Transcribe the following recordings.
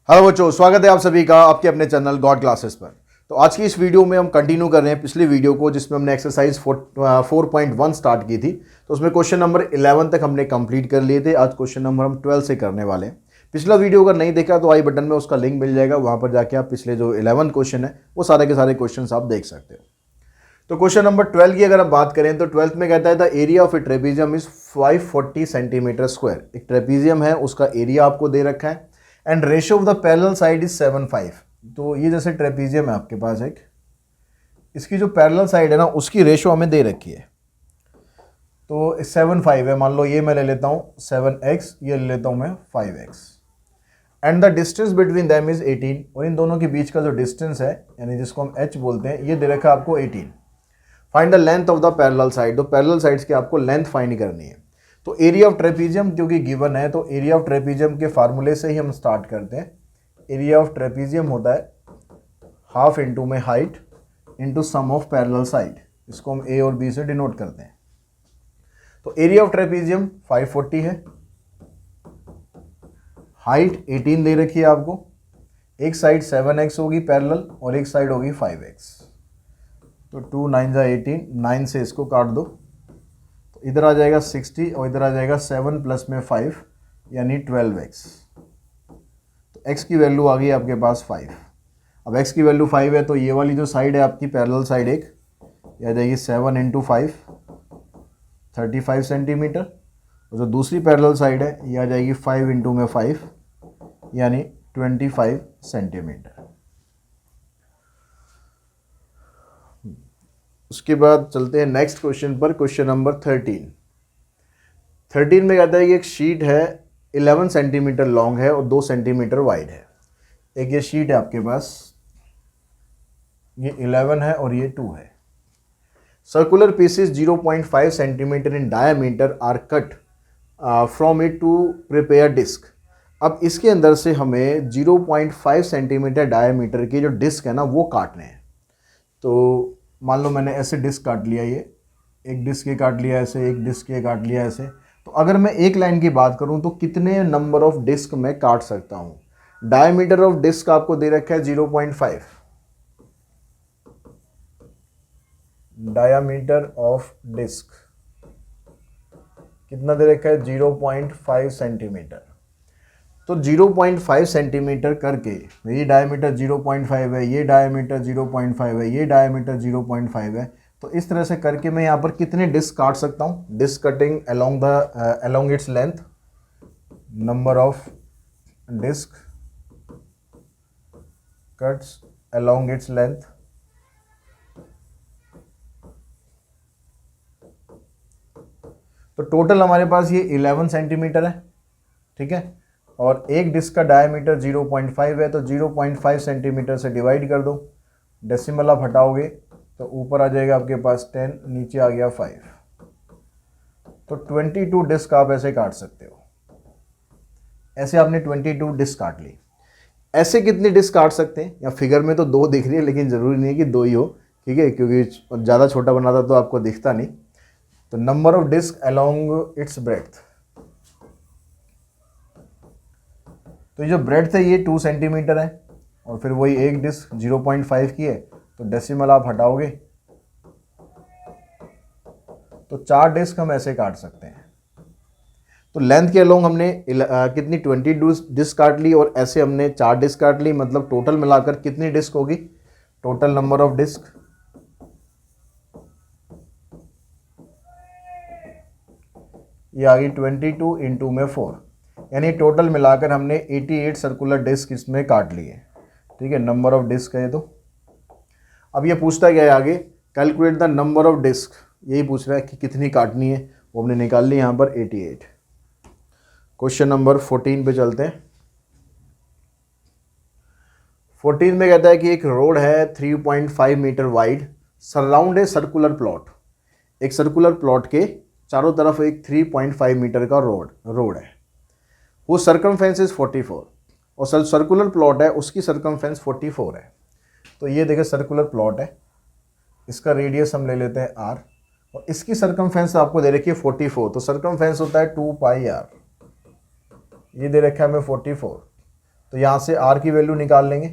Hello बच्चों, स्वागत है आप सभी का आपके अपने चैनल गॉड क्लासेस पर। तो आज की इस वीडियो में हम कंटिन्यू कर रहे हैं पिछली वीडियो को, जिसमें हमने एक्सरसाइज 4.1 स्टार्ट की थी। तो उसमें क्वेश्चन नंबर 11 तक हमने कंप्लीट कर लिए थे। आज क्वेश्चन नंबर हम 12 से करने वाले हैं। पिछला वीडियो अगर नहीं देखा तो आई बटन में उसका लिंक मिल जाएगा, वहाँ पर जाके आप पिछले जो 11 क्वेश्चन है वो सारे के सारे क्वेश्चन आप देख सकते हो। तो क्वेश्चन नंबर 12 की अगर आप बात करें तो 12th में कहता है the area of A trapezium is 540 centimetre square. एक ट्रेपीजियम है, उसका एरिया आपको दे रखा है and ratio of the parallel side is 7:5। तो ये जैसे ट्रेपीजियम है आपके पास एक, इसकी जो पैरेलल साइड है ना उसकी रेशियो हमें दे रखी है। तो 7:5 है, मान लो ये मैं ले लेता हूँ 7x, ये ले लेता हूँ मैं 5x and the distance between them is 18। और इन दोनों के बीच का जो डिस्टेंस है यानी जिसको हम h बोलते हैं, ये दे रखा है आपको 18। Find the length of the parallel side. तो पैरेलल साइड्स की आपको लेंथ फाइंड करनी है। तो एरिया ऑफ ट्रेपीजियम क्योंकि गिवन है, तो एरिया ऑफ ट्रेपीजियम के फार्मूले से ही हम स्टार्ट करते हैं। एरिया ऑफ ट्रेपीजियम होता है हाफ इंटू में height into sum of parallel side. इसको हम a और b से डिनोट करते हैं। तो एरिया ऑफ ट्रेपीजियम 540 है, हाइट 18 दे रखी है आपको, एक साइड 7x होगी पैरेलल और एक साइड होगी 5x। तो 2 9 जा 18, 9 से इसको काट दो तो इधर आ जाएगा 60 और इधर आ जाएगा 7 प्लस में 5 यानी 12x। तो x की वैल्यू आ गई आपके पास 5। अब x की वैल्यू 5 है तो ये वाली जो साइड है आपकी पैरेलल साइड एक, ये आ जाएगी 7 इंटू 5 35 सेंटीमीटर, और जो दूसरी पैरेलल साइड है ये आ जाएगी 5 इंटू में 5 यानी 25 सेंटीमीटर। उसके बाद चलते हैं नेक्स्ट क्वेश्चन पर, क्वेश्चन नंबर 13 में कहता है कि एक शीट है 11 सेंटीमीटर लॉन्ग है और 2 सेंटीमीटर वाइड है। एक ये शीट है आपके पास, ये 11 है और ये 2 है। Circular pieces 0.5 centimetre in diameter are cut from it to prepare disc. अब इसके अंदर से हमें 0.5 सेंटीमीटर डायमीटर की जो डिस्क है ना वो काटने हैं। तो मान लो मैंने ऐसे डिस्क काट लिया, ये एक डिस्क ये काट लिया ऐसे, एक डिस्क ये काट लिया ऐसे। तो अगर मैं एक लाइन की बात करूं तो कितने नंबर ऑफ डिस्क मैं काट सकता हूं। डायमीटर ऑफ डिस्क आपको दे रखा है 0.5, डायमीटर ऑफ डिस्क कितना दे रखा है 0.5 सेंटीमीटर। तो 0.5 सेंटीमीटर करके ये डायमीटर 0.5 है, ये डायमीटर 0.5 है, ये डायमीटर 0.5 है। तो इस तरह से करके मैं यहाँ पर कितने डिस्क काट सकता हूँ। Disc cutting along its length, number of disc cuts along its length. तो टोटल हमारे पास ये 11 सेंटीमीटर है, ठीक है। और एक डिस्क का डायमीटर 0.5 है, तो 0.5 सेंटीमीटर से डिवाइड कर दो, डेसिमल आप हटाओगे तो ऊपर आ जाएगा आपके पास 10, नीचे आ गया 5। तो 22 डिस्क आप ऐसे काट सकते हो। ऐसे आपने 22 डिस्क काट ली। ऐसे कितनी डिस्क काट सकते हैं, या फिगर में तो 2 दिख रही है लेकिन ज़रूरी नहीं है कि 2 ही हो, ठीक है, क्योंकि ज़्यादा छोटा बनाता तो आपको दिखता नहीं। तो number of disc along its breadth, तो ये जो ब्रेड्थ है ये 2 सेंटीमीटर है, और फिर वही एक डिस्क 0.5 की है, तो डेसिमल आप हटाओगे तो 4 डिस्क हम ऐसे काट सकते हैं। तो लेंथ के अलोंग हमने कितनी 20 डिस्क काट ली, और ऐसे हमने 4 डिस्क काट ली। मतलब टोटल मिलाकर कितनी डिस्क होगी, टोटल नंबर ऑफ डिस्क ये आ गई 22 इंटू में 4, यानी टोटल मिलाकर हमने 88 सर्कुलर डिस्क इसमें काट लिए, ठीक है। नंबर ऑफ डिस्क है। तो अब ये पूछता क्या है आगे, calculate the number of disc, यही पूछ रहा है कि कितनी काटनी है, वो हमने निकाल ली यहाँ पर 88। क्वेश्चन नंबर 14 पे चलते हैं। 14 में कहता है कि एक रोड है 3.5 मीटर वाइड, सराउंड है सर्कुलर प्लॉट। एक सर्कुलर प्लॉट के चारों तरफ एक 3.5 मीटर का रोड है, वो सर्कमफेरेंस इज 44, और सर्कुलर प्लॉट है उसकी सर्कमफेरेंस 44 है। तो ये देखिए सर्कुलर प्लॉट है, इसका रेडियस हम ले लेते हैं r, और इसकी सर्कमफेरेंस आपको दे रखी है 44, तो सर्कमफेरेंस होता है 2 पाई r, ये दे रखा है हमें 44। तो यहाँ से r की वैल्यू निकाल लेंगे।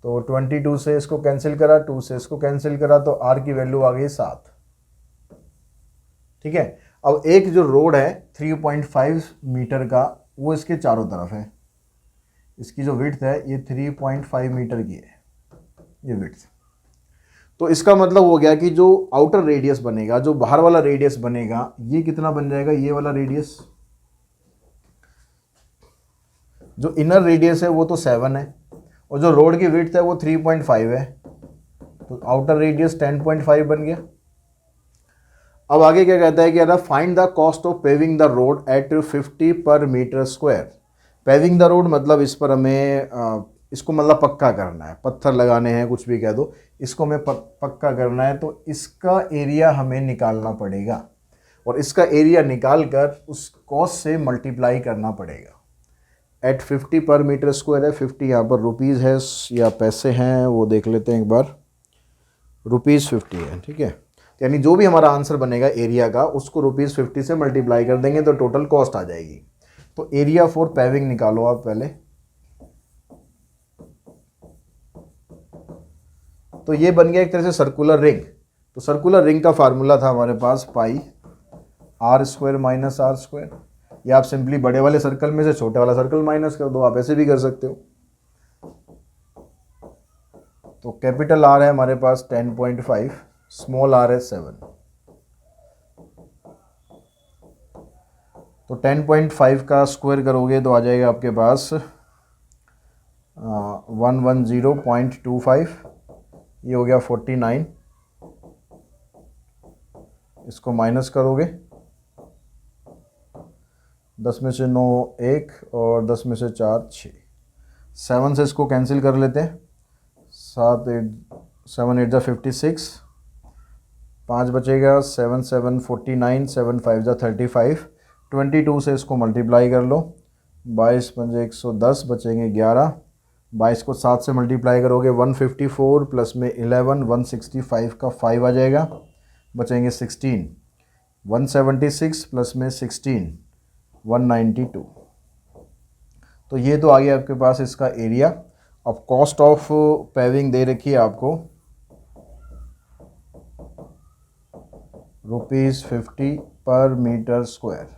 तो 22 से इसको कैंसिल करा, 2 से इसको कैंसिल करा, तो r की वैल्यू आ गई 7। ठीक है। अब एक जो रोड है 3.5 मीटर का, वो इसके चारों तरफ है। इसकी जो विड्थ है ये 3.5 मीटर की है, ये विड्थ। तो इसका मतलब हो गया कि जो आउटर रेडियस बनेगा, जो बाहर वाला रेडियस बनेगा, ये कितना बन जाएगा, ये वाला रेडियस। जो इनर रेडियस है वो तो 7 है, और जो रोड की विड्थ है वो 3.5 है, तो आउटर रेडियस 10.5 बन गया। अब आगे क्या कहता है कि अगर find the cost of paving the road at 50 per metre square. Paving the road मतलब इस पर हमें इसको मतलब पक्का करना है, पत्थर लगाने हैं, कुछ भी कह दो, इसको हमें पक्का करना है, तो इसका एरिया हमें निकालना पड़ेगा, और इसका एरिया निकाल कर उस कॉस्ट से मल्टीप्लाई करना पड़ेगा। एट 50 पर मीटर स्क्वायर है, 50 यहाँ पर रुपीज़ है या पैसे हैं, वो देख लेते हैं एक बार। रुपीज़ 50 है, ठीक है। यानी जो भी हमारा आंसर बनेगा एरिया का, उसको रुपीज़ 50 से मल्टीप्लाई कर देंगे तो टोटल कॉस्ट आ जाएगी। तो एरिया फॉर पेविंग निकालो आप पहले। तो ये बन गया एक तरह से सर्कुलर रिंग। तो सर्कुलर रिंग का फार्मूला था हमारे पास पाई r square minus r square, या आप सिंपली बड़े वाले सर्कल में से छोटे वाला सर्कल माइनस कर दो, आप ऐसे भी कर सकते हो। तो कैपिटल R है हमारे पास 10.5, स्मॉल r है 7। तो 10.5 का स्क्वायर करोगे तो आ जाएगा आपके पास 110.25, ये हो गया 49। इसको माइनस करोगे, 10 में से 9 1 और 10 में से 4 6, 7 से इसको कैंसिल कर लेते हैं। 7 8 जा 56, 5 बचेगा, 7 7 49, 7 5 जा 35। 22 से इसको मल्टीप्लाई कर लो, 22 पंजे 110, बचेंगे 11। 22 को 7 से मल्टीप्लाई करोगे 154 प्लस में 11, 165 का 5 आ जाएगा, बचेंगे 16। 176 प्लस में 16, 192। तो ये तो आ गया आपके पास इसका एरिया। अब कॉस्ट ऑफ पेविंग दे रखी है आपको ₹50 पर मीटर स्क्वायर।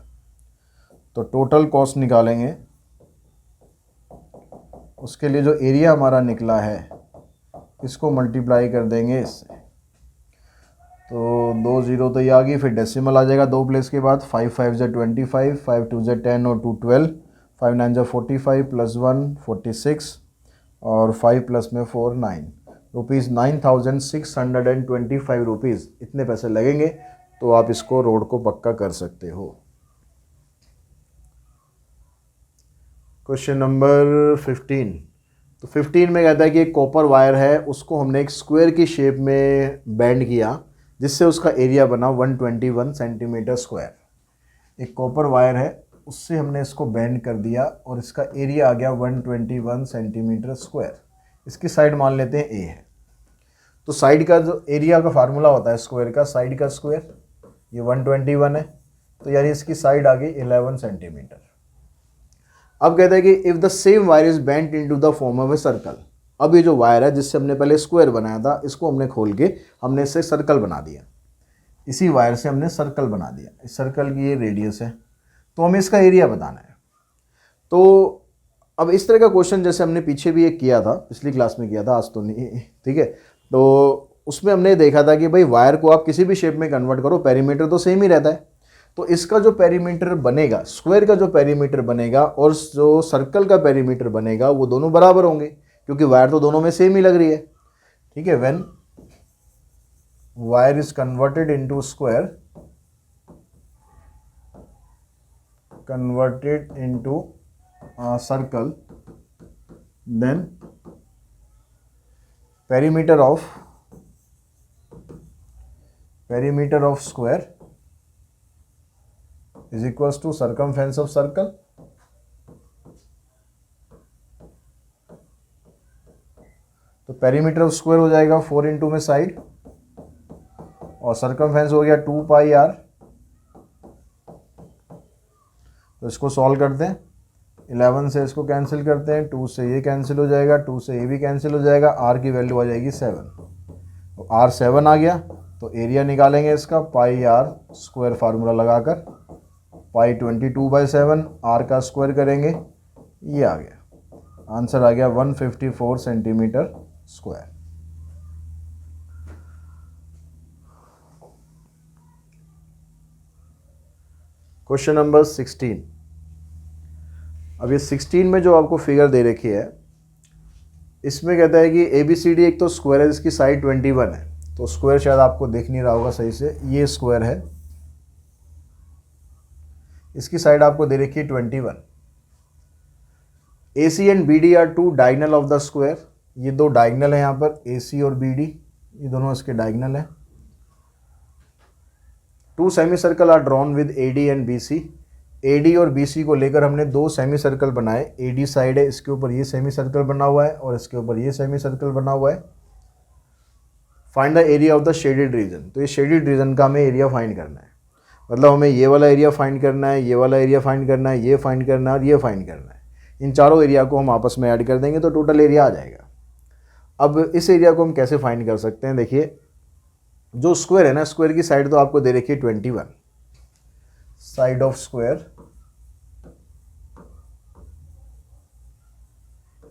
तो टोटल कॉस्ट निकालेंगे, उसके लिए जो एरिया हमारा निकला है इसको मल्टीप्लाई कर देंगे इससे। तो 2 0 तो ये आ गई, फिर डेसिमल आ जाएगा 2 प्लेस के बाद। 5 5 जा 25, 5 2 जा 10 और 2 12, 5 9 जा 45 प्लस 1 46 और 5 प्लस में 4 9। ₹9,625 रुपीज़ इतने पैसे लगेंगे, तो आप इसको रोड को पक्का कर सकते हो। Question number 15। तो 15 में कहता है कि एक कॉपर वायर है, उसको हमने एक स्क्वायर की शेप में बेंड किया, जिससे उसका एरिया बना 121 सेंटीमीटर स्क्वायर। एक कॉपर वायर है, उससे हमने इसको बेंड कर दिया और इसका एरिया आ गया 121 सेंटीमीटर स्क्वायर। इसकी साइड मान लेते हैं ए है। तो साइड का जो एरिया का फार्मूला होता है स्क्वायर का, साइड का स्क्वायर, ये 121 है, तो यानी इसकी साइड आ गई 11 सेंटीमीटर। अब कहता है कि if the same wire is bent into the form of a circle. अब ये जो वायर है जिससे हमने पहले स्क्वायर बनाया था, इसको हमने खोल के हमने इससे सर्कल बना दिया। इसी वायर से हमने सर्कल बना दिया, इस सर्कल की ये रेडियस है, तो हमें इसका एरिया बताना है। तो अब इस तरह का क्वेश्चन जैसे हमने पीछे भी एक किया था, पिछली क्लास में किया था, आज तो नहीं, ठीक है। तो उसमें हमने देखा था कि भाई वायर को आप किसी भी शेप में कन्वर्ट करो, पेरीमीटर तो सेम ही रहता है। तो इसका जो पेरीमीटर बनेगा, स्क्वायर का जो पेरीमीटर बनेगा और जो सर्कल का पेरीमीटर बनेगा, वो दोनों बराबर होंगे, क्योंकि वायर तो दोनों में सेम ही लग रही है, ठीक है। When wire is converted into square, converted into circle, then perimeter of square is equals to circumference of circle. तो पेरीमीटर ऑफ स्क्वायर हो जाएगा 4 इंटू में साइड, और सर्कमफेरेंस हो गया 2 पाई r। तो इसको सॉल्व करते हैं। 11 से इसको कैंसिल करते हैं, 2 से ये कैंसिल हो जाएगा, 2 से ये भी कैंसिल हो जाएगा, आर की वैल्यू आ जाएगी 7। तो आर 7 आ गया, तो एरिया निकालेंगे इसका पाई आर स्क्वायर फार्मूला लगाकर, पाई 22/7, आर का स्क्वायर करेंगे, ये आ गया, आंसर आ गया 154 सेंटीमीटर स्क्वायर। Question number 16। अब ये 16 में जो आपको फिगर दे रखी है, इसमें कहता है कि ABCD एक तो स्क्वायर है जिसकी साइड 21 है, तो स्क्वायर शायद आपको दिख नहीं रहा होगा सही से, ये स्क्वायर है, इसकी साइड आपको दे रखी है 21। AC and BD are two diagonal of the square, ये दो डायगनल है यहाँ पर, AC और BD, ये दोनों इसके डायगनल है। 2 semi circle are drawn with AD and BC, AD और BC को लेकर हमने 2 सेमी सर्कल बनाए। AD साइड है, इसके ऊपर ये सेमी सर्कल बना हुआ है और इसके ऊपर ये सेमी सर्कल बना हुआ है। Find the area of the shaded region, तो ये शेडेड रीजन का हमें एरिया फाइंड करना है, मतलब हमें ये वाला एरिया फाइंड करना है, ये वाला एरिया फाइंड करना है, ये फाइंड करना है और ये फाइंड करना है। इन चारों एरिया को हम आपस में ऐड कर देंगे तो टोटल एरिया आ जाएगा। अब इस एरिया को हम कैसे फाइंड कर सकते हैं, देखिए जो स्क्वायर है ना, स्क्वायर की साइड तो आपको दे रखी है 21, साइड ऑफ स्क्वायर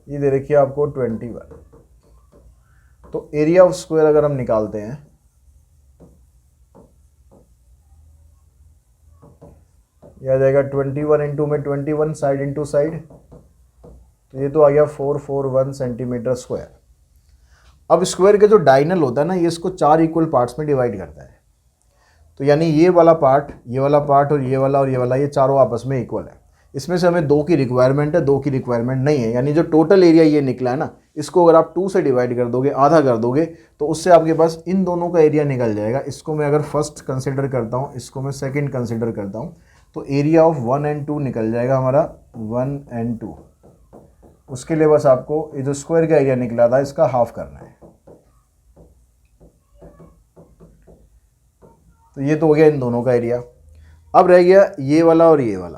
ये दे रखी है आपको 21। तो एरिया ऑफ स्क्वायर अगर हम निकालते हैं, यह आ जाएगा 21 इंटू में 21 साइड इंटू साइड, तो ये तो आ गया 441 सेंटीमीटर स्क्वायर। अब स्क्वायर के जो डायगोनल होता है ना, ये इसको 4 इक्वल पार्ट्स में डिवाइड करता है, तो यानी ये वाला पार्ट, ये वाला पार्ट और ये वाला, ये चारों आपस में इक्वल है। इसमें से हमें 2 की रिक्वायरमेंट है, 2 की रिक्वायरमेंट नहीं है, यानी जो टोटल एरिया ये निकला है ना, इसको अगर आप 2 से डिवाइड कर दोगे, आधा कर दोगे, तो उससे आपके पास इन दोनों का एरिया निकल जाएगा। इसको मैं अगर फर्स्ट कंसिडर करता हूँ, इसको मैं सेकंड कंसिडर करता हूँ, तो एरिया ऑफ 1 एंड 2 निकल जाएगा हमारा 1 एंड 2। उसके लिए बस आपको ये जो स्क्वायर का एरिया निकला था इसका हाफ करना है। तो ये तो हो गया इन दोनों का एरिया। अब रह गया ये वाला और ये वाला,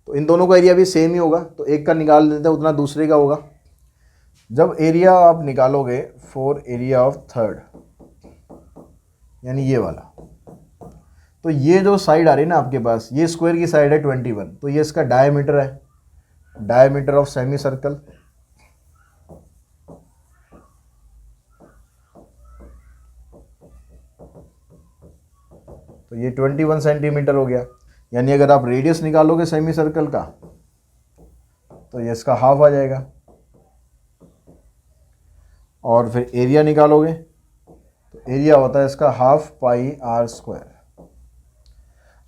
तो इन दोनों का एरिया भी सेम ही होगा, तो एक का निकाल देते हैं, उतना दूसरे का होगा। जब एरिया आप निकालोगे फॉर एरिया ऑफ थर्ड, यानी ये वाला, तो ये जो साइड आ रही है ना आपके पास, ये स्क्वायर की साइड है 21, तो ये इसका डायमीटर है, डायमीटर ऑफ सेमी सर्कल। तो ये 21 सेंटीमीटर हो गया, यानी अगर आप रेडियस निकालोगे सेमी सर्कल का, तो ये इसका हाफ आ जाएगा। और फिर एरिया निकालोगे, तो एरिया होता है इसका हाफ पाई आर स्क्वायर।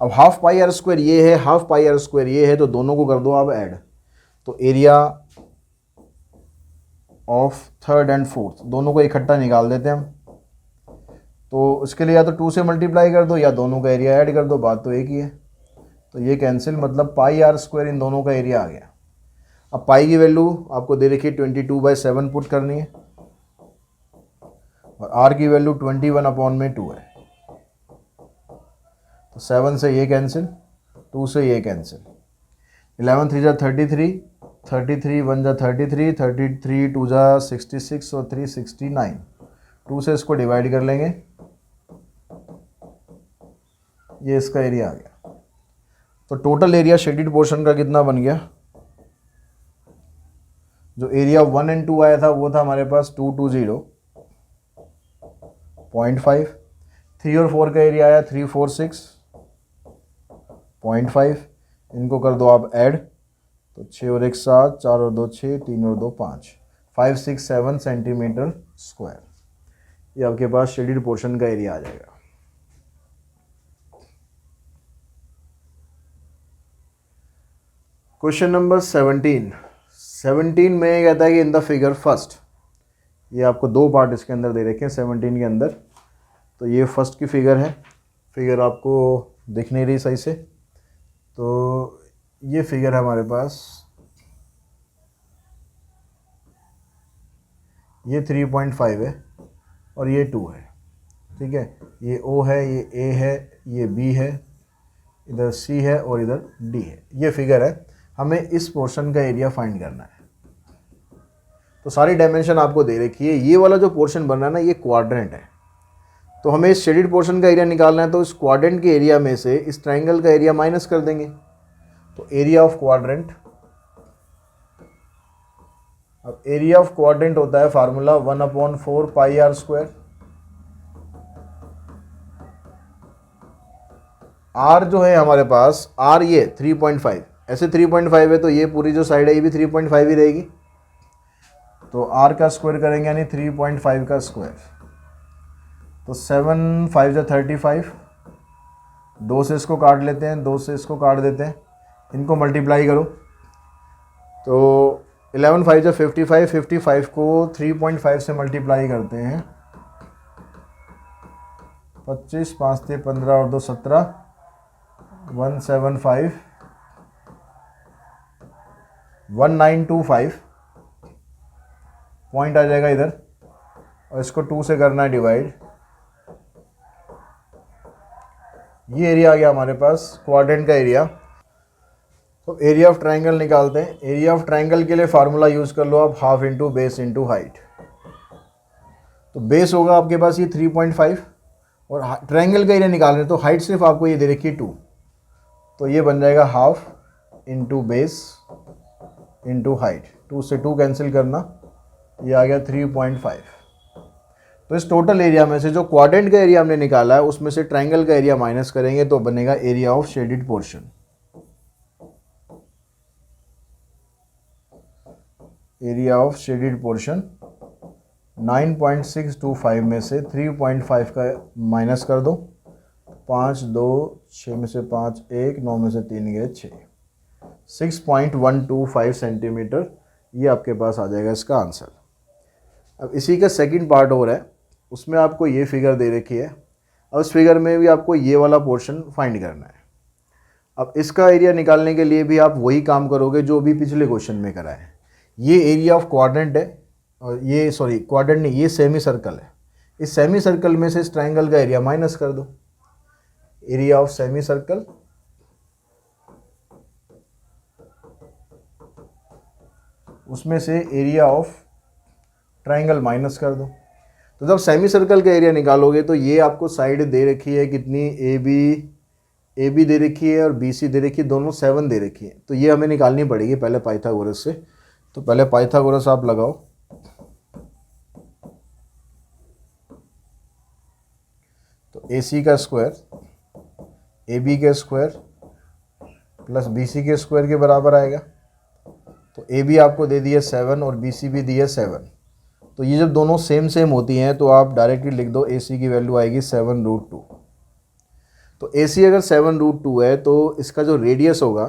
अब हाफ पाई आर स्क्वायर ये है, हाफ पाई आर स्क्वायर ये है, तो दोनों को कर दो आप ऐड, तो area of third and fourth दोनों को इकट्ठा निकाल देते हैं हम। तो उसके लिए या तो 2 से मल्टीप्लाई कर दो या दोनों का एरिया ऐड कर दो, बात तो एक ही है। तो ये कैंसिल, मतलब पाई आर स्क्वायर इन दोनों का एरिया आ गया। अब पाई की वैल्यू आपको दे रखी है 22/7 पुट करनी है, और आर की वैल्यू 21/2 है। तो 7 से ये कैंसिल, 2 से ये कैंसिल, 11 3 जा 33, 33 1 जा 33, 33 2 जा 66 और 3 69। 2 से इसको डिवाइड कर लेंगे, ये इसका एरिया आ गया। तो टोटल एरिया शेडेड पोर्शन का कितना बन गया, जो एरिया 1 एंड 2 आया था वो था हमारे पास 220.5। 3 और 4 का एरिया आया 346.5। इनको कर दो आप ऐड, तो 6 और 1 7, 4 और 2 6, 3 और 2 5, 567 सेंटीमीटर स्क्वायर। ये आपके पास शेडेड पोर्शन का एरिया आ जाएगा। क्वेश्चन नंबर 17 में कहता है कि इन द फिगर फर्स्ट, ये आपको 2 पार्ट इसके अंदर दे रखे हैं 17 के अंदर। तो ये फर्स्ट की फिगर है, फिगर आपको दिख नहीं रही सही से, तो ये फिगर है हमारे पास, ये 3.5 है और ये 2 है, ठीक है। ये O है, ये A है, ये B है, इधर सी है और इधर डी है, ये फिगर है। हमें इस पोर्शन का एरिया फाइंड करना है। तो सारी डायमेंशन आपको दे रखी है। ये वाला जो पोर्शन बन रहा है ना, ये क्वाड्रेंट है। तो हमें इस शेडेड पोर्शन का एरिया निकालना है, तो इस क्वाड्रेंट के एरिया में से इस ट्राइंगल का एरिया माइनस कर देंगे। तो एरिया ऑफ क्वाड्रेंट, अब एरिया ऑफ क्वाड्रेंट होता है formula 1/4 pi r square. R जो है हमारे पास, आर ये 3.5, ऐसे 3.5 है तो ये पूरी जो साइड है ये भी 3.5 ही रहेगी। तो आर का स्क्वायर करेंगे यानी 3.5 का स्क्वायर। तो 7 5 जा 35, 2 से इसको काट लेते हैं, 2 से इसको काट देते हैं, इनको मल्टीप्लाई करो। तो 11 5 जा 55, 55 को 3.5 से मल्टीप्लाई करते हैं, 25, 5 से 15 और 2 17, 175, 1925 पॉइंट आ जाएगा इधर, और इसको 2 से करना है डिवाइड। ये एरिया आ गया हमारे पास क्वाड्रेंट का एरिया। तो एरिया ऑफ ट्राइंगल निकालते हैं। एरिया ऑफ ट्राइंगल के लिए फार्मूला यूज़ कर लो आप, half into base into height. तो बेस होगा आपके पास ये 3.5 और ट्राइंगल का एरिया निकाल रहे हैं, तो हाइट सिर्फ आपको ये दे रखी है 2। तो ये बन जाएगा half into base into height. 2 से 2 कैंसिल करना, ये आ गया 3.5। तो इस टोटल एरिया में से जो क्वाड्रेंट का एरिया हमने निकाला है उसमें से ट्राइंगल का एरिया माइनस करेंगे तो बनेगा area of shaded portion. Area of shaded portion 9.625 में से 3.5 का माइनस कर दो, 5 2 6 में से 5 1, 9 में से 3 गए 6, 6.125 सेंटीमीटर। ये आपके पास आ जाएगा इसका आंसर। अब इसी का सेकंड पार्ट हो रहा है, उसमें आपको ये फिगर दे रखी है। अब इस फिगर में भी आपको ये वाला पोर्शन फाइंड करना है। अब इसका एरिया निकालने के लिए भी आप वही काम करोगे जो भी पिछले क्वेश्चन में करा है। ये एरिया ऑफ क्वाड्रेंट है, और ये सॉरी क्वाड्रेंट नहीं, ये सेमी सर्कल है। इस सेमी सर्कल में से इस ट्राइंगल का एरिया माइनस कर दो। एरिया ऑफ सेमी सर्कल उसमें से एरिया ऑफ ट्राइंगल माइनस कर दो। तो जब सेमी सर्कल का एरिया निकालोगे तो ये आपको साइड दे रखी है कितनी, ए बी दे रखी है और बी सी दे रखी है, दोनों 7 दे रखी है। तो ये हमें निकालनी पड़ेगी पहले पाइथागोरस से। तो पहले पाइथागोरस आप लगाओ। तो ए सी का स्क्वायर ए बी के स्क्वायर प्लस बी सी के स्क्वायर के बराबर आएगा। तो ए बी आपको दे दिया 7 और बी सी भी दिया 7। तो ये जब दोनों सेम सेम होती हैं तो आप डायरेक्टली लिख दो ए सी की वैल्यू आएगी 7√2। तो ए सी अगर 7√2 है तो इसका जो रेडियस होगा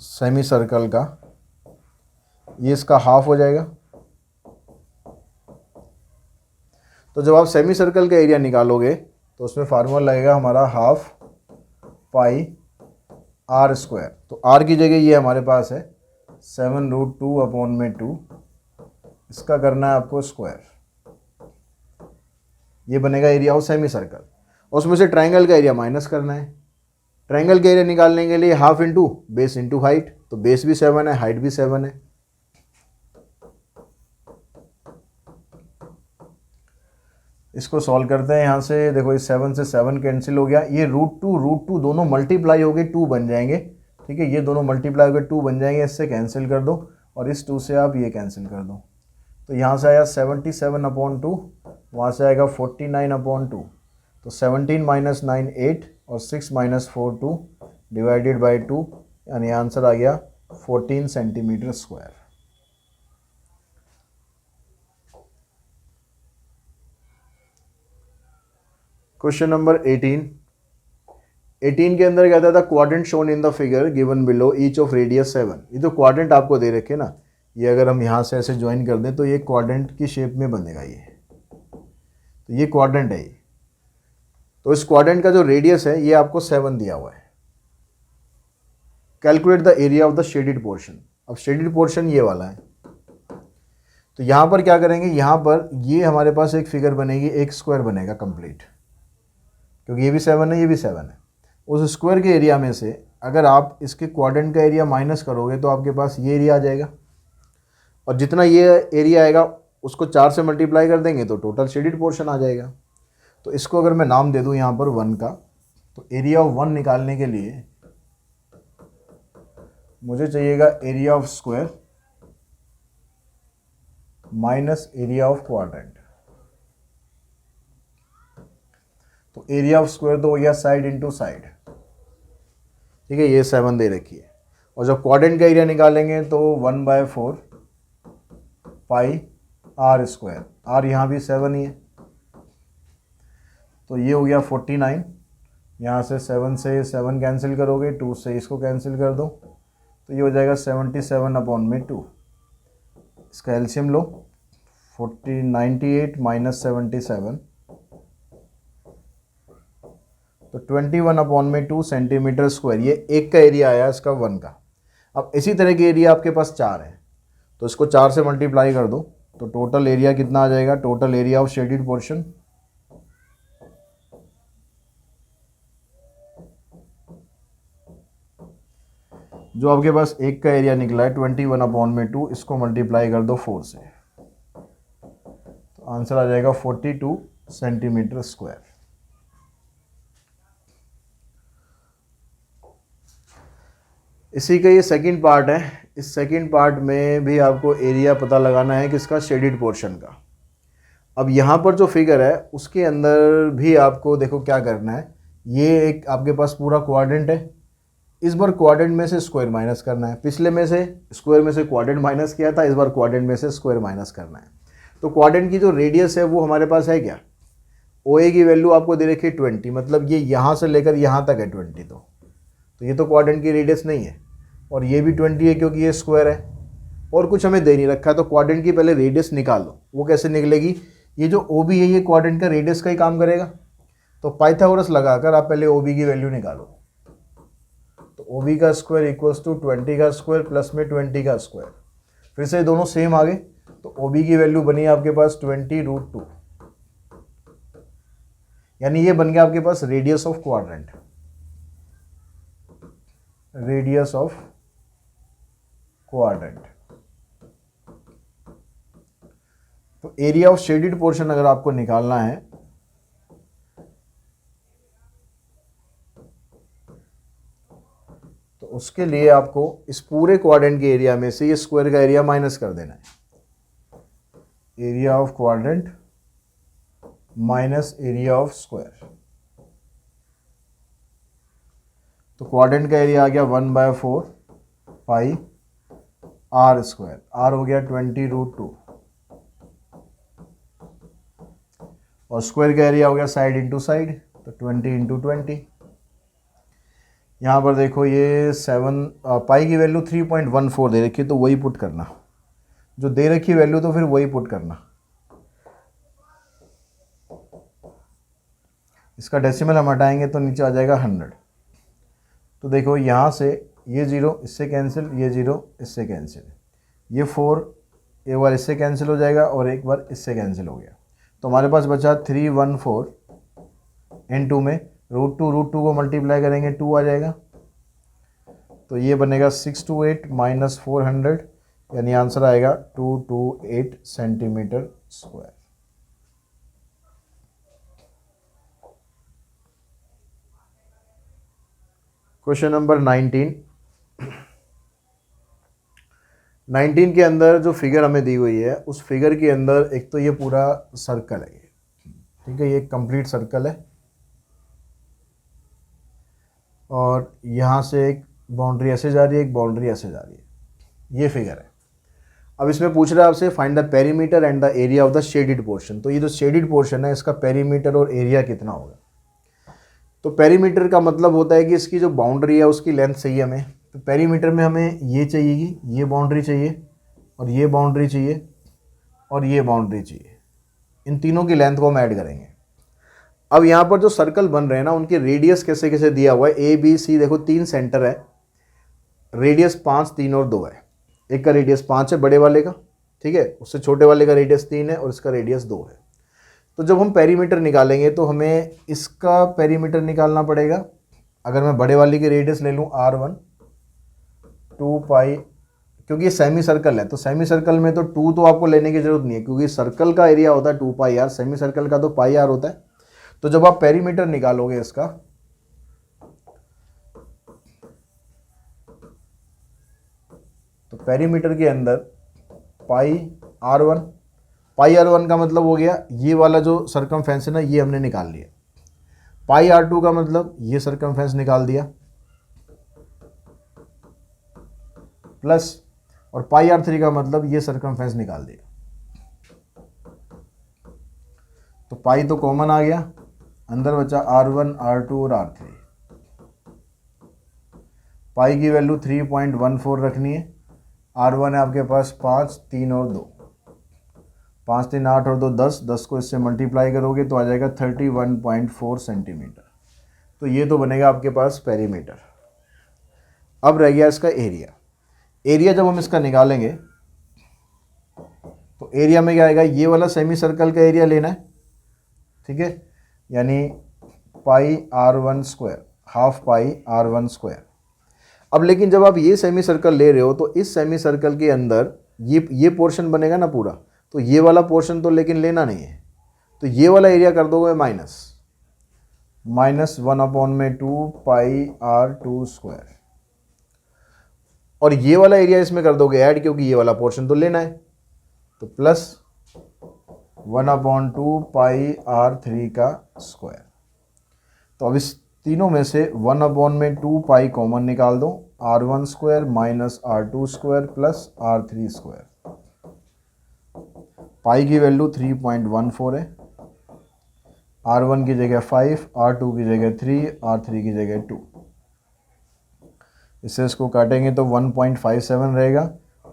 सेमी सर्कल का, ये इसका हाफ हो जाएगा। तो जब आप सेमी सर्कल का एरिया निकालोगे तो उसमें फार्मूला लगेगा हमारा हाफ पाई आर स्क्वायर। तो आर की जगह ये हमारे पास है 7√2/2। इसका करना है आपको स्क्वायर, ये बनेगा एरिया ऑफ सेमी सर्कल। उसमें से ट्राइंगल का एरिया माइनस करना है। ट्राइंगल का एरिया निकालने के लिए half into base into height. तो बेस भी 7 है, हाइट भी 7 है। इसको सॉल्व करते हैं। यहाँ से देखो, इस 7 से 7 कैंसिल हो गया। ये √2 दोनों मल्टीप्लाई हो गए 2 बन जाएंगे। ठीक है, ये दोनों मल्टीप्लाई हो गए 2 बन जाएंगे। इससे कैंसिल कर दो और इस 2 से आप ये कैंसिल कर दो। तो यहाँ से आया 77/2, वहाँ से आएगा 49/2। तो 17 - 9 8 और 6 - 4 2 डिवाइडेड बाई 2, यानी आंसर आ गया 14 सेंटीमीटर स्क्वायर। क्वेश्चन नंबर 18 के अंदर कहता था quadrant shown in the figure given below each of radius 7। ये जो क्वाड्रेंट आपको दे रखे ना, ये अगर हम यहाँ से ऐसे ज्वाइन कर दें तो ये क्वाड्रेंट की शेप में बनेगा। ये तो ये क्वाड्रेंट है ये। तो इस क्वाड्रेंट का जो रेडियस है ये आपको 7 दिया हुआ है। Calculate the area of the shaded portion. अब शेडेड पोर्शन ये वाला है। तो यहाँ पर क्या करेंगे, यहाँ पर ये हमारे पास एक फिगर बनेगी, एक स्क्वायर बनेगा कंप्लीट, क्योंकि ये भी 7 है, ये भी 7 है। उस स्क्वायर के एरिया में से अगर आप इसके क्वाड्रेंट का एरिया माइनस करोगे तो आपके पास ये एरिया आ जाएगा, और जितना ये एरिया आएगा उसको 4 से मल्टीप्लाई कर देंगे तो टोटल शेडिड पोर्शन आ जाएगा। तो इसको अगर मैं नाम दे दूं यहाँ पर 1 का, तो एरिया ऑफ 1 निकालने के लिए मुझे चाहिएगा area of square minus area of quadrant. तो एरिया ऑफ स्क्वायर तो हो गया साइड इंटू साइड, ठीक है, ये 7 दे रखी है। और जब क्वाड्रेंट का एरिया निकालेंगे तो 1/4 पाई आर स्क्वायर, आर यहाँ भी 7 ही है, तो ये हो गया 49। यहाँ से 7 से 7 कैंसिल करोगे, 2 से इसको कैंसिल कर दो, तो ये हो जाएगा 77/2। इसका एलसीएम लो, 98 माइनस 77, तो 21/2 सेंटीमीटर स्क्वायर। ये एक का एरिया आया इसका 1 का। अब इसी तरह के एरिया आपके पास 4 है, तो इसको 4 से मल्टीप्लाई कर दो, तो टोटल एरिया कितना आ जाएगा, total area of shaded portion जो आपके पास एक का एरिया निकला है 21/2, इसको मल्टीप्लाई कर दो 4 से, तो आंसर आ जाएगा 42 सेंटीमीटर स्क्वायर। इसी का ये सेकंड पार्ट है। इस सेकंड पार्ट में भी आपको एरिया पता लगाना है किसका, शेडिड पोर्शन का। अब यहाँ पर जो फिगर है उसके अंदर भी आपको देखो क्या करना है। ये एक आपके पास पूरा क्वाड्रेंट है, इस बार क्वाड्रेंट में से स्क्वायर माइनस करना है। पिछले में से स्क्वायर में से क्वाड्रेंट माइनस किया था, इस बार क्वाड्रेंट में से स्क्वायर माइनस करना है। तो क्वाड्रेंट की जो रेडियस है वो हमारे पास है क्या, OA की वैल्यू आपको दे रखी है 20, मतलब ये यहाँ से लेकर यहाँ तक है 20। तो ये तो क्वाड्रेंट की रेडियस नहीं है, और ये भी 20 है क्योंकि ये स्क्वायर है, और कुछ हमें दे नहीं रखा है। तो क्वाड्रेंट की पहले रेडियस निकाल लो। वो कैसे निकलेगी, ये जो OB है ये क्वाड्रेंट का रेडियस का ही काम करेगा। तो पाइथागोरस लगाकर आप पहले OB की वैल्यू निकालो। तो OB का स्क्वायर इक्वल्स टू 20 का स्क्वायर प्लस में 20 का स्क्वायर। फिर से दोनों सेम आ गए, तो OB की वैल्यू बनी आपके पास 20√2, यानी ये बन गया आपके पास radius of quadrant, radius of quadrant. तो एरिया ऑफ शेडिड पोर्शन अगर आपको निकालना है तो उसके लिए आपको इस पूरे क्वाड्रेंट के एरिया में से ये स्क्वायर का एरिया माइनस कर देना है। Area of quadrant minus area of square. तो क्वाड्रेंट का एरिया आ गया 1/4 पाई आर स्क्वायर, आर हो गया 20√2, और स्क्वायर का एरिया हो गया साइड इंटू साइड, तो 20 इंटू 20। यहाँ पर देखो ये 7 पाई की वैल्यू 3.14 दे रखी है, तो वही पुट करना, जो दे रखी वैल्यू तो फिर वही पुट करना। इसका डेसिमल हम हटाएंगे तो नीचे आ जाएगा 100। तो देखो यहाँ से ये 0 इससे कैंसिल, ये 0 इससे कैंसिल, ये 4 एक बार इससे कैंसिल हो जाएगा और एक बार इससे कैंसिल हो गया। तो हमारे पास बचा 314 इन 2 में √2 को मल्टीप्लाई करेंगे 2 आ जाएगा, तो ये बनेगा 628 माइनस 400, यानी आंसर आएगा 228 सेंटीमीटर स्क्वायर। क्वेश्चन नंबर 19 के अंदर जो फिगर हमें दी हुई है उस फिगर के अंदर एक तो ये पूरा सर्कल है, ठीक है, ये कंप्लीट सर्कल है, और यहाँ से एक बाउंड्री ऐसे जा रही है, एक बाउंड्री ऐसे जा रही है, ये फिगर है। अब इसमें पूछ रहा है आपसे find the perimeter and the area of the shaded portion. तो ये जो शेडिड पोर्शन है इसका पेरीमीटर और एरिया कितना होगा। तो पेरीमीटर का मतलब होता है कि इसकी जो बाउंड्री है उसकी लेंथ चाहिए हमें। तो पेरीमीटर में हमें ये चाहिए, ये बाउंड्री चाहिए, और ये बाउंड्री चाहिए, और ये बाउंड्री चाहिए। इन तीनों की लेंथ को हम ऐड करेंगे। अब यहाँ पर जो सर्कल बन रहे हैं ना उनके रेडियस कैसे कैसे दिया हुआ है, ABC देखो 3 सेंटर है, रेडियस 5, 3 और 2 है। एक का रेडियस 5 है बड़े वाले का, ठीक है, उससे छोटे वाले का रेडियस 3 है और इसका रेडियस 2 है। तो जब हम पेरीमीटर निकालेंगे तो हमें इसका पेरीमीटर निकालना पड़ेगा अगर मैं बड़े वाली की रेडियस ले लूँ R1, 2 पाई, क्योंकि ये सेमी सर्कल है तो सेमी सर्कल में तो 2 तो आपको लेने की जरूरत नहीं है, क्योंकि सर्कल का एरिया होता है 2 पाई आर, सेमी सर्कल का तो पाई आर होता है। तो जब आप पेरीमीटर निकालोगे इसका, तो पेरीमीटर के अंदर पाई R1 का मतलब हो गया ये वाला जो सरकमफेरेंस है ना, ये हमने निकाल लिया। पाई R2 का मतलब ये सरकमफेरेंस निकाल दिया, प्लस और पाई R3 का मतलब ये सरकमफेरेंस निकाल दिया। तो पाई तो कॉमन आ गया, अंदर बचा R1, R2 और R3। पाई की वैल्यू 3.14 रखनी है। R1 है आपके पास 5, 3 और 2, 5, 3, 8 और 2 10, 10 को इससे मल्टीप्लाई करोगे तो आ जाएगा 31.4 सेंटीमीटर। तो ये तो बनेगा आपके पास पेरीमीटर। अब रह गया इसका एरिया। एरिया जब हम इसका निकालेंगे तो एरिया में क्या आएगा, ये वाला सेमी सर्कल का एरिया लेना है, ठीक है, यानी पाई R1 स्क्वायर, हाफ पाई R1 स्क्वायर। अब लेकिन जब आप ये सेमी सर्कल ले रहे हो तो इस सेमी सर्कल के अंदर ये पोर्शन बनेगा ना पूरा, तो ये वाला पोर्शन तो लेकिन लेना नहीं है, तो ये वाला एरिया कर दोगे -1/2 पाई R2 स्क्वायर, और ये वाला एरिया इसमें कर दोगे ऐड, क्योंकि ये वाला पोर्शन तो लेना है, तो प्लस 1/2 पाई R3 का स्क्वायर। तो अब इस तीनों में से 1/2 पाई कॉमन निकाल दो, R1 square minus R2 square plus R3 square. Pi की वैल्यू 3.14 है, R1 की जगह 5, R2 की जगह 3, R3 की जगह 2। इससे इसको काटेंगे तो 1.57 रहेगा।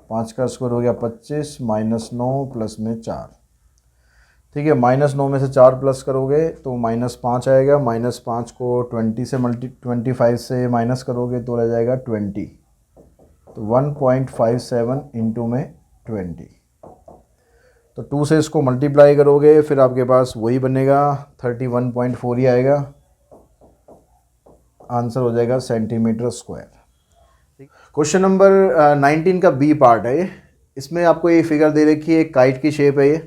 5 का स्क्वायर हो गया 25, -9 प्लस में 4, ठीक है। -9 में से 4 प्लस करोगे तो -5 आएगा। -5 को 25 से माइनस करोगे तो रह जाएगा 20, तो 1.57 इंटू में 20। तो 2 से इसको मल्टीप्लाई करोगे फिर आपके पास वही बनेगा, 31.4 ही आएगा। आंसर हो जाएगा सेंटीमीटर स्क्वायर। क्वेश्चन नंबर 19 का बी पार्ट है ये। इसमें आपको ये फिगर दे रखी है, एक काइट की शेप है ये,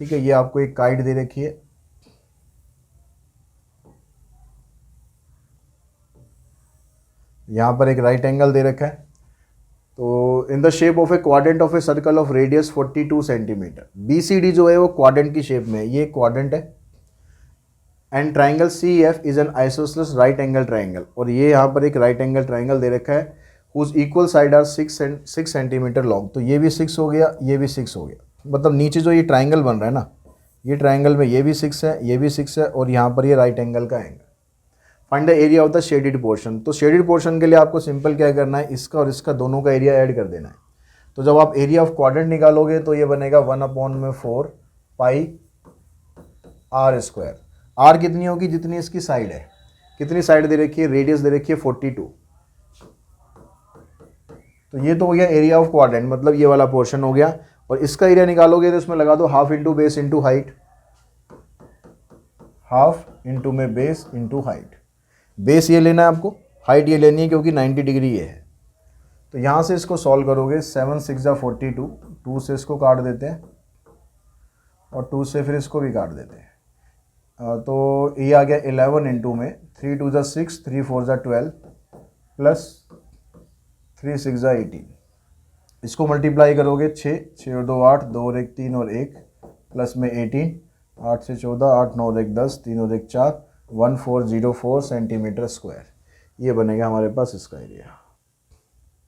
ठीक है। ये आपको एक काइट दे रखी है, यहाँ पर एक राइट एंगल दे रखा है। तो in the shape of A quadrant of a circle of radius 42 centimetre. BCD जो है वो क्वाड्रेंट की शेप में है, ये क्वाड्रेंट है। And triangle CF is an isosceles right angle triangle, और ये यहाँ पर एक राइट एंगल ट्राइंगल दे रखा है whose equal side are 6 centimetre long. तो ये भी 6 हो गया, ये भी 6 हो गया। मतलब नीचे जो ये ट्राइंगल बन रहा है ना, ये ट्राइंगल में ये भी 6 है, ये भी 6 है, और यहाँ पर ये राइट एंगल का angle. Find the area of the shaded portion. तो शेडेड पोर्शन के लिए आपको सिंपल क्या करना है, इसका और इसका दोनों का एरिया ऐड कर देना है। तो जब आप एरिया ऑफ क्वाड्रेंट निकालोगे तो ये बनेगा 1/4 पाई R स्क्वायर। R कितनी होगी, जितनी इसकी साइड है। कितनी साइड दे रखी है, रेडियस दे रखी है 42। तो ये तो हो गया एरिया ऑफ क्वाड्रेंट, मतलब ये वाला पोर्शन हो गया। और इसका एरिया निकालोगे तो इसमें लगा दो half into base into height, half into में बेस इंटू हाइट। बेस ये लेना है आपको, हाइट ये लेनी है क्योंकि 90 डिग्री ये है। तो यहाँ से इसको सॉल्व करोगे, 7 6 42, 2 से इसको काट देते हैं और 2 से फिर इसको भी काट देते हैं। तो ये आ गया 11 इंटू में 3 2 6, 3 4 12 प्लस 3 6 18। इसको मल्टीप्लाई करोगे 6 6 और 2 8, 2 और 1 3 और 1 प्लस में 18, 8 से 14, 8 9 और 1 10, 3 और 1 4, 1404 सेंटीमीटर स्क्वायर। ये बनेगा हमारे पास इसका एरिया।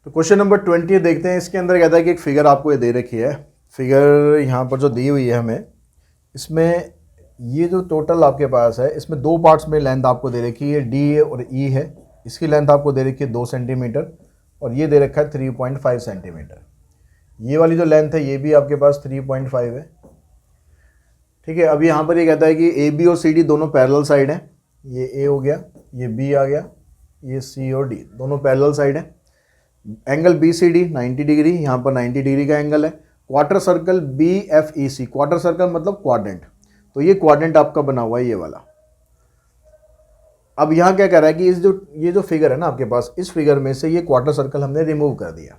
तो क्वेश्चन नंबर 20 देखते हैं। इसके अंदर कहता है कि एक फिगर आपको ये दे रखी है। फिगर यहाँ पर जो दी हुई है हमें, इसमें ये जो टोटल आपके पास है, इसमें 2 पार्ट्स में लेंथ आपको दे रखी है, D और E है। इसकी लेंथ आपको दे रखी है 2 सेंटीमीटर, और ये दे रखा है 3.5 सेंटीमीटर। ये वाली जो लेंथ है ये भी आपके पास 3.5 है, ठीक है। अब यहाँ पर ये कहता है कि AB और CD दोनों पैरेलल साइड हैं। ये A हो गया, ये B आ गया, ये C और D दोनों पैरेलल साइड हैं। एंगल BCD 90 डिग्री, यहाँ पर 90 डिग्री का एंगल है। Quarter circle BFEC, quarter circle मतलब क्वाड्रेंट, तो ये क्वाड्रेंट आपका बना हुआ है ये वाला। अब यहाँ क्या कर रहा है कि ये जो फिगर है ना आपके पास, इस फिगर में से ये क्वार्टर सर्कल हमने रिमूव कर दिया,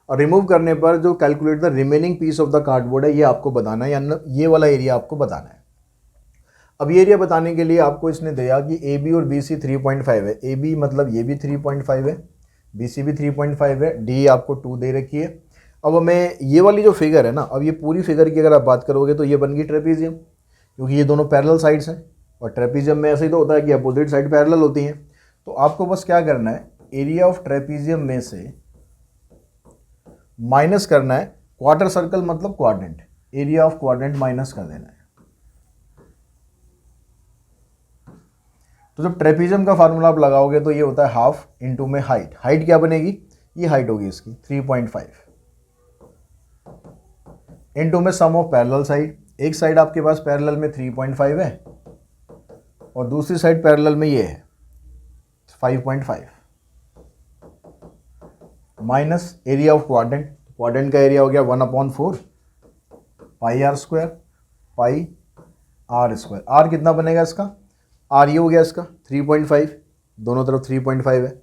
और रिमूव करने पर जो calculate the remaining piece of the cardboard है ये आपको बताना है, यानी ये वाला एरिया आपको बताना है। अब ये एरिया बताने के लिए आपको इसने दिया कि ए बी और बी सी 3.5 है, ए बी मतलब ये भी 3.5 है, बी सी भी 3.5 है, डी आपको 2 दे रखी है। अब हमें ये वाली जो फिगर है ना, अब ये पूरी फिगर की अगर आप बात करोगे तो ये बन गई ट्रेपीजियम, क्योंकि ये दोनों पैरेलल साइड्स हैं, और ट्रेपीजियम में ऐसे ही तो होता है कि अपोजिट साइड पैरेलल होती हैं। तो आपको बस क्या करना है, एरिया ऑफ ट्रेपीजियम में से माइनस करना है क्वार्टर सर्कल मतलब quadrant, area of quadrant minus कर देना है। तो जब ट्रेपीजियम का फार्मूला आप लगाओगे तो ये होता है हाफ इंटू में हाइट, हाइट क्या बनेगी, ये हाइट होगी इसकी 3.5 इंटू में सम ऑफ पैरेलल साइड, एक साइड आपके पास पैरेलल में 3.5 है और दूसरी साइड पैरेलल में ये है 5.5, minus area of quadrant, quadrant का एरिया हो गया 1/4 pi r square, pi r square, r कितना बनेगा इसका, आर ये हो गया इसका 3.5, दोनों तरफ 3.5 है,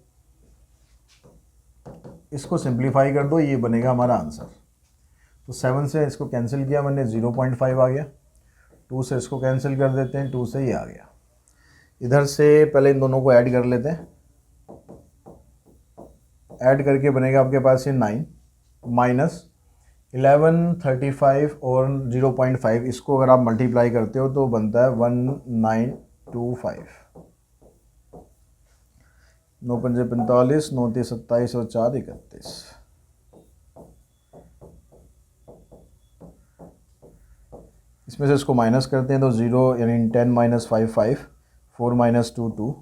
इसको सिंप्लीफाई कर दो, ये बनेगा हमारा आंसर। तो 7 से इसको कैंसिल किया मैंने, 0.5 आ गया, 2 से इसको कैंसिल कर देते हैं, 2 से ये आ गया। इधर से पहले इन दोनों को ऐड कर लेते हैं, ऐड करके बनेगा आपके पास ये 9 माइनस 11 35 और 0.5, इसको अगर आप मल्टीप्लाई करते हो तो बनता है 1925, 9 पंजे 45, 9 तीस 27 और 4 31। इसमें से इसको माइनस करते हैं तो 0 यानी 10 माइनस 5 5, 4 माइनस 2 2,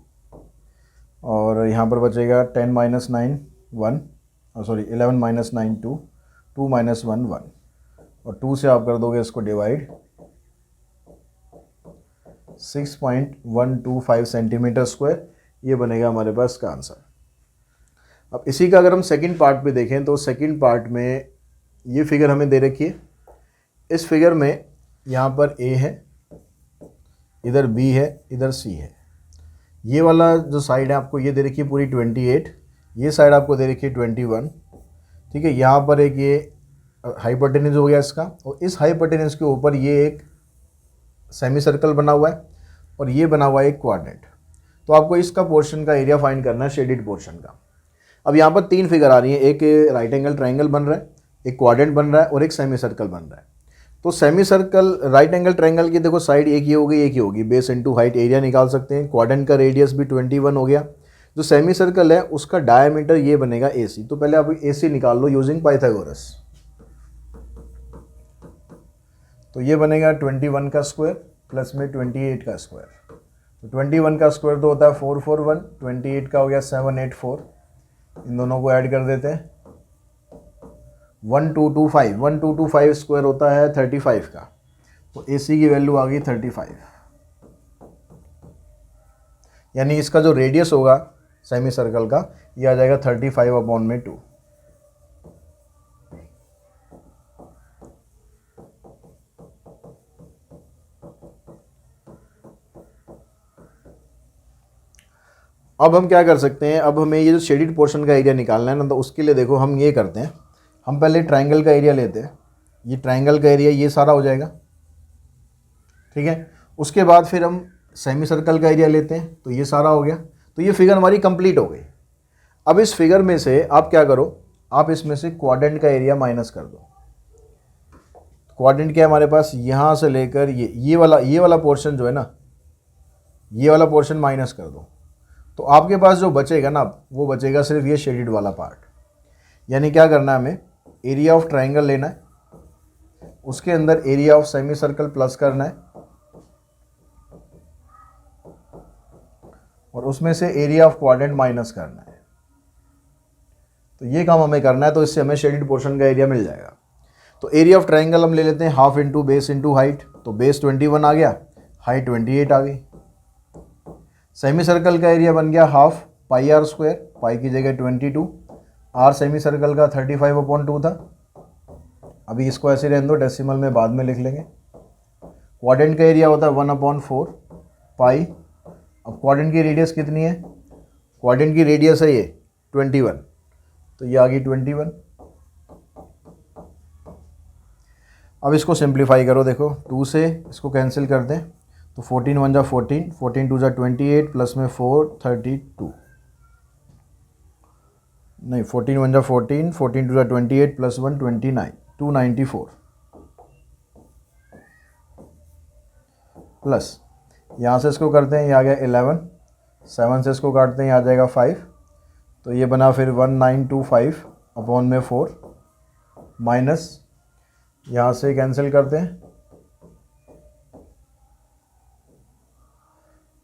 और यहाँ पर बचेगा 10 माइनस 9 1, और सॉरी 11 माइनस 9 2, 2 माइनस 1 1, और 2 से आप कर दोगे इसको डिवाइड, 6.125 सेंटीमीटर स्क्वायर, ये बनेगा हमारे पास का आंसर। अब इसी का अगर हम सेकंड पार्ट पे देखें तो सेकंड पार्ट में ये फिगर हमें दे रखी है, इस फिगर में यहाँ पर ए है, इधर बी है, इधर सी है, ये वाला जो साइड है आपको ये दे रखी है पूरी 28, ये साइड आपको दे रखी है 21, ठीक है। यहाँ पर एक ये हाइपोटेन्यूज हो गया इसका, और इस हाइपोटेन्यूज के ऊपर ये एक सेमी सर्कल बना हुआ है और ये बना हुआ है एक क्वाड्रेंट। तो आपको इसका पोर्शन का एरिया फाइंड करना है, शेडेड पोर्शन का। अब यहाँ पर 3 फिगर आ रही है, एक राइट एंगल ट्रायंगल बन रहा है, एक क्वाड्रेंट बन रहा है और एक सेमी सर्कल बन रहा है। तो semi circle right angle triangle की देखो साइड एक ही होगी, एक ही होगी, बेस इनटू हाइट एरिया निकाल सकते हैं। क्वाड्रेंट का रेडियस भी 21 हो गया। जो सेमी सर्कल है उसका डायमीटर ये बनेगा AC। तो पहले आप AC निकाल लो यूजिंग पाइथागोरस। तो ये बनेगा 21 का स्क्वायर प्लस में 28 का स्क्वायर। तो 21 का स्क्वायर तो होता है 441, 28 का हो गया 784, इन दोनों को ऐड कर देते हैं 1225, 1225 स्क्वायर होता है 35 का। तो AC की वैल्यू आ गई 35, यानी इसका जो रेडियस होगा सेमी सर्कल का ये आ जाएगा 35/2। अब हम क्या कर सकते हैं, अब हमें ये जो शेडेड पोर्शन का एरिया निकालना है ना, तो उसके लिए देखो हम ये करते हैं, हम पहले ट्रायंगल का एरिया लेते हैं। ये ट्रायंगल का एरिया ये सारा हो जाएगा, ठीक है। उसके बाद फिर हम सेमी सर्कल का एरिया लेते हैं, तो ये सारा हो गया। तो ये फिगर हमारी कंप्लीट हो गई। अब इस फिगर में से आप क्या करो, आप इसमें से क्वाड्रेंट का एरिया माइनस कर दो। क्वाड्रेंट क्या है हमारे पास, यहाँ से लेकर ये वाला पोर्शन जो है ना, ये वाला पोर्शन माइनस कर दो। तो आपके पास जो बचेगा ना, वो बचेगा सिर्फ ये शेडेड वाला पार्ट। यानी क्या करना है, हमें एरिया ऑफ ट्रायंगल लेना है, उसके अंदर area of semi circle plus करना है, और उसमें से एरिया ऑफ क्वाड्रेंट माइनस करना है। तो ये काम हमें करना है, तो इससे हमें शेडेड पोर्शन का एरिया मिल जाएगा। तो एरिया ऑफ ट्रायंगल हम ले लेते हैं half into base into height. तो बेस 21 आ गया, हाइट 28 आ गई। सेमी सर्कल का एरिया बन गया हाफ पाई आर स्क्वायर, पाई की जगह 22, आर सेमी सर्कल का 35/2 था। अभी इसको ऐसे रहने दो, डेसिमल में बाद में लिख लेंगे। क्वाड्रेंट का एरिया होता है 1/4 पाई अब क्वाड्रेंट की रेडियस कितनी है, क्वाड्रेंट की रेडियस है ये 21, तो ये आ गई 21। अब इसको सिंप्लीफाई करो, देखो 2 से इसको कैंसिल कर दें तो 14 1 जा 14, 14 2 जा 28 प्लस में 4 32, नहीं 14 1 जा 14, 14 2 जा 28 प्लस 1 29, 294 प्लस यहाँ से इसको करते हैं, ये आ गया 11, 7 से इसको काटते हैं, ये आ जाएगा 5, तो ये बना फिर 1925 अपॉन में 4 माइनस यहाँ से कैंसिल करते हैं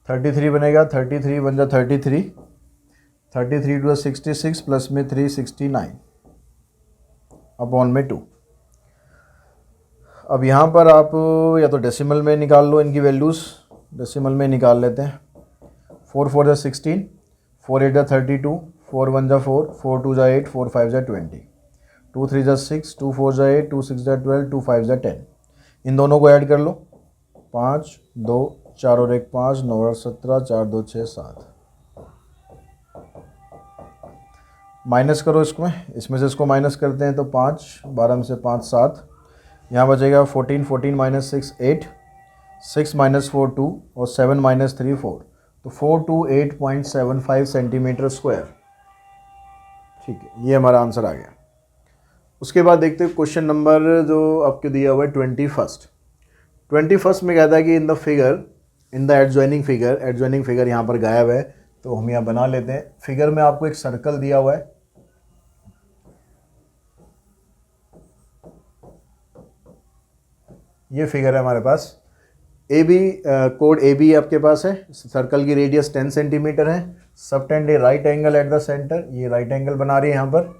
33 बनेगा, 33 बन जा 33, 33 टू 66 प्लस में 369 अपॉन में 2। अब यहाँ पर आप या तो डेसिमल में निकाल लो इनकी वैल्यूज़, डेसिमल में निकाल लेते हैं। 4 4 जा 16, 4 8 जा 32, 4 1 जा 4, 4 2 जा 8, 4 5 जा 20, 2 3 जा 6, 2 4 जा 8, 2 6 जा 12, 2 5 जा 10। इन दोनों को ऐड कर लो, 5 2 4 और 1 5, 9 और 17, 4 2 6 7। माइनस करो इसको, इसमें से इसको माइनस करते हैं तो 5, 12 में से 5 7, यहाँ बचेगा 14, 14 माइनस 6 8, 6 माइनस 4 2 और 7 माइनस 3 4, तो 428.75 सेंटीमीटर स्क्वायर। ठीक है, ये हमारा आंसर आ गया। उसके बाद देखते हैं क्वेश्चन नंबर जो आपके दिया हुआ है 21 में कहता है कि in the figure, in the adjoining figure यहाँ पर गायब है, तो हम यहाँ बना लेते हैं। फिगर में आपको एक सर्कल दिया हुआ है, ये फिगर है हमारे पास। AB कोड AB आपके पास है, सर्कल की रेडियस 10 सेंटीमीटर है, subtend A right angle at the centre, ये राइट एंगल बना रही है यहाँ पर।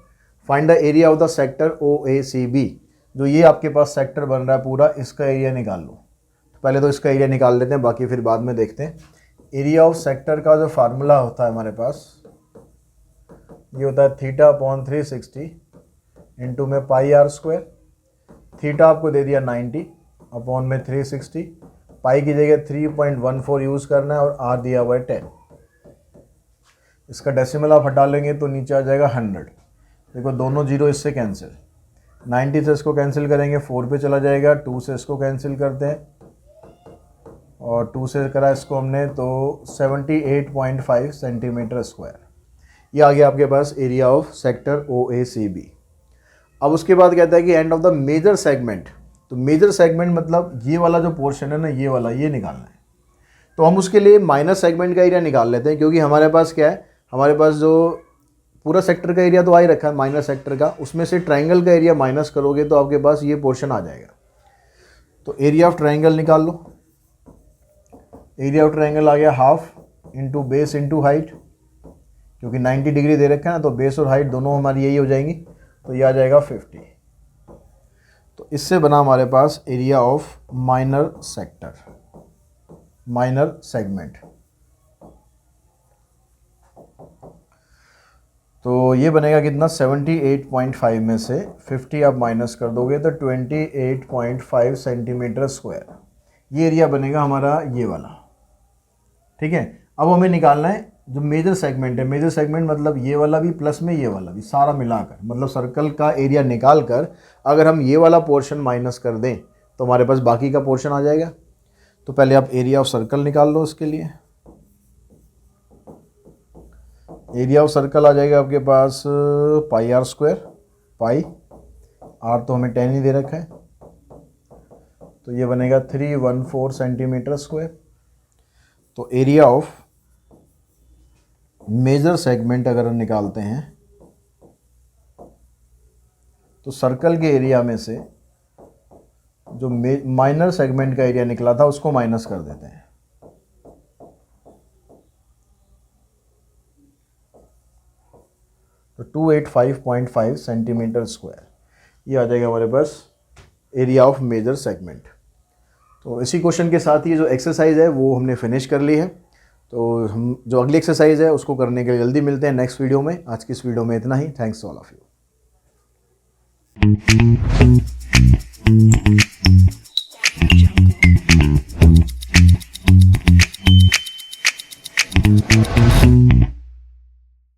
Find the area of the sector OACB, जो ये आपके पास सेक्टर बन रहा है पूरा, इसका एरिया निकाल लो। तो पहले तो इसका एरिया निकाल लेते हैं, बाकी फिर बाद में देखते हैं। एरिया ऑफ सेक्टर का जो फार्मूला होता है हमारे पास, ये होता है θ/360 इंटू में πr²। थीटा आपको दे दिया 90 अपॉन में 360, पाई की जगह 3.14 यूज़ करना है और आर दिया हुआ है 10। इसका डेसिमल आप हटा लेंगे तो नीचे आ जाएगा 100। देखो दोनों जीरो इससे कैंसिल, 90 से इसको कैंसिल करेंगे 4 पे चला जाएगा, 2 से इसको कैंसिल करते हैं और 2 से करा इसको हमने तो 78.5 सेंटीमीटर स्क्वायर। ये आ गया आपके पास एरिया ऑफ सेक्टर OACB। अब उसके बाद कहता है कि and of the major segment, तो मेजर सेगमेंट मतलब ये वाला जो पोर्शन है ना, ये वाला, ये निकालना है। तो हम उसके लिए माइनर सेगमेंट का एरिया निकाल लेते हैं, क्योंकि हमारे पास क्या है, हमारे पास जो पूरा सेक्टर का एरिया तो आ ही रखा है माइनर सेक्टर का, उसमें से ट्रायंगल का एरिया माइनस करोगे तो आपके पास ये पोर्शन आ जाएगा। तो एरिया ऑफ ट्रायंगल निकाल लो। एरिया ऑफ ट्रायंगल आ गया half into base into height, क्योंकि 90 डिग्री दे रखा है ना, तो बेस और हाइट दोनों हमारी यही हो जाएंगी, तो ये आ जाएगा 50। तो इससे बना हमारे पास area of minor sector, minor segment. तो ये बनेगा कितना, 78.5 में से 50 आप माइनस कर दोगे तो 28.5 सेंटीमीटर स्क्वायर। ये एरिया बनेगा हमारा ये वाला। ठीक है, अब हमें निकालना है जो मेजर सेगमेंट है। मेजर सेगमेंट मतलब ये वाला भी प्लस में ये वाला भी, सारा मिलाकर, मतलब सर्कल का एरिया निकाल कर अगर हम ये वाला पोर्शन माइनस कर दें तो हमारे पास बाकी का पोर्शन आ जाएगा। तो पहले आप एरिया ऑफ सर्कल निकाल लो। उसके लिए एरिया ऑफ सर्कल आ जाएगा आपके पास πr², पाई आर तो हमें 10 ही दे रखा है, तो ये बनेगा 314 सेंटीमीटर स्क्वायर। तो एरिया ऑफ मेजर सेगमेंट अगर हम निकालते हैं तो सर्कल के एरिया में से जो माइनर सेगमेंट का एरिया निकला था उसको माइनस कर देते हैं। तो 285.5 सेंटीमीटर स्क्वायर ये आ जाएगा हमारे पास एरिया ऑफ मेजर सेगमेंट। तो इसी क्वेश्चन के साथ ही जो एक्सरसाइज है वो हमने फिनिश कर ली है। तो हम जो अगली एक्सरसाइज है उसको करने के लिए जल्दी मिलते हैं नेक्स्ट वीडियो में। आज की इस वीडियो में इतना ही। Thanks all of you.